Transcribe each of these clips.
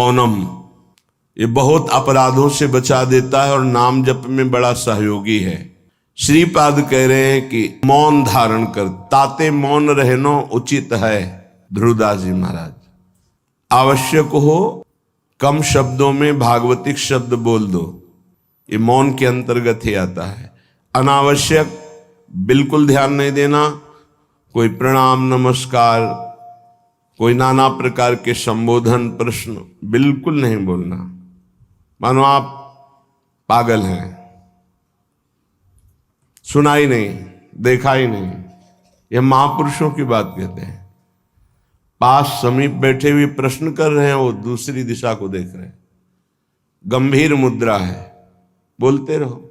मौनम, ये बहुत अपराधों से बचा देता है और नाम जप में बड़ा सहयोगी है। श्रीपाद कह रहे हैं कि मौन धारण कर, ताते मौन रहनो उचित है। ध्रुवदास जी महाराज, आवश्यक हो कम शब्दों में भागवतिक शब्द बोल दो, ये मौन के अंतर्गत ही आता है। अनावश्यक बिल्कुल ध्यान नहीं देना, कोई प्रणाम नमस्कार, कोई नाना प्रकार के संबोधन प्रश्न बिल्कुल नहीं बोलना, मानो आप पागल हैं, सुना ही नहीं, देखा ही नहीं। यह महापुरुषों की बात कहते हैं। पास समीप बैठे हुए प्रश्न कर रहे हैं, वो दूसरी दिशा को देख रहे हैं, गंभीर मुद्रा है, बोलते रहो।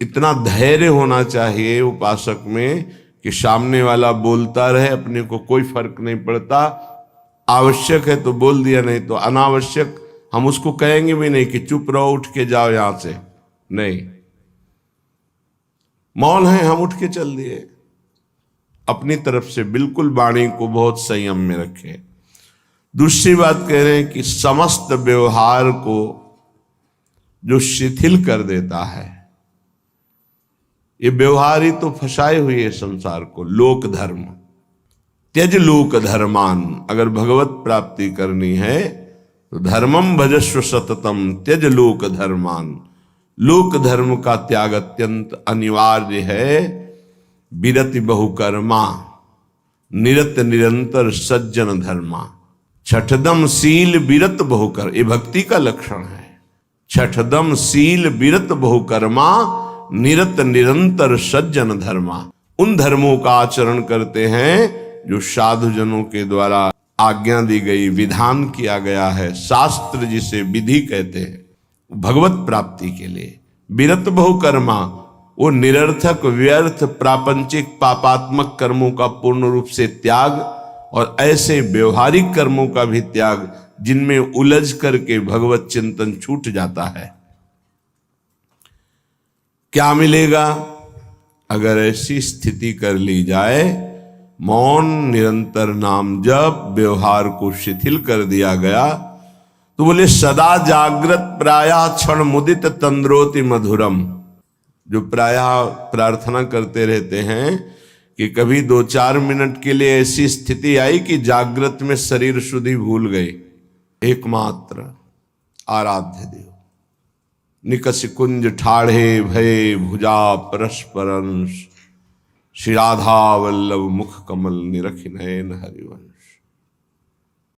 इतना धैर्य होना चाहिए उपासक में कि सामने वाला बोलता रहे, अपने को कोई फर्क नहीं पड़ता। आवश्यक है तो बोल दिया, नहीं तो अनावश्यक हम उसको कहेंगे भी नहीं कि चुप रहो, उठ के जाओ यहां से, नहीं। मौन है, हम उठ के चल दिए। अपनी तरफ से बिल्कुल वाणी को बहुत संयम में रखें। दूसरी बात कह रहे हैं कि समस्त व्यवहार को जो शिथिल कर देता है, ये व्यवहार ही तो फंसाए हुए है संसार को। लोक धर्म, त्यज लोक धर्मान, अगर भगवत प्राप्ति करनी है तो धर्मम भजस्व सततम त्यज लोक धर्मान। लोक धर्म का त्याग अत्यंत अनिवार्य है। विरति बहुकर्मा निरत निरंतर सज्जन धर्मा। छठदम शील विरत बहुकर, ये भक्ति का लक्षण है। छठदम शील विरत बहुकर्मा निरत निरंतर सज्जन धर्मा। उन धर्मों का आचरण करते हैं जो साधुजनों के द्वारा आज्ञा दी गई, विधान किया गया है। शास्त्र जिसे विधि कहते हैं, भगवत प्राप्ति के लिए। विरत बहुकर्मा, वो निरर्थक व्यर्थ प्रापंचिक पापात्मक कर्मों का पूर्ण रूप से त्याग और ऐसे व्यवहारिक कर्मों का भी त्याग जिनमें उलझ करके भगवत चिंतन छूट जाता है। क्या मिलेगा अगर ऐसी स्थिति कर ली जाए? मौन, निरंतर नाम जप, व्यवहार को शिथिल कर दिया गया तो बोले सदा जागृत प्रायः क्षण मुदित तंद्रोति मधुरम। जो प्रायः प्रार्थना करते रहते हैं कि कभी 2-4 मिनट के लिए ऐसी स्थिति आई कि जागृत में शरीर शुद्धि भूल गई। एकमात्र आराध्य देव निकस कुंज ठाढ़े भय भुजा परस्परंश। श्री राधा वल्लभ मुख कमल निरखि नयन हरिवंश।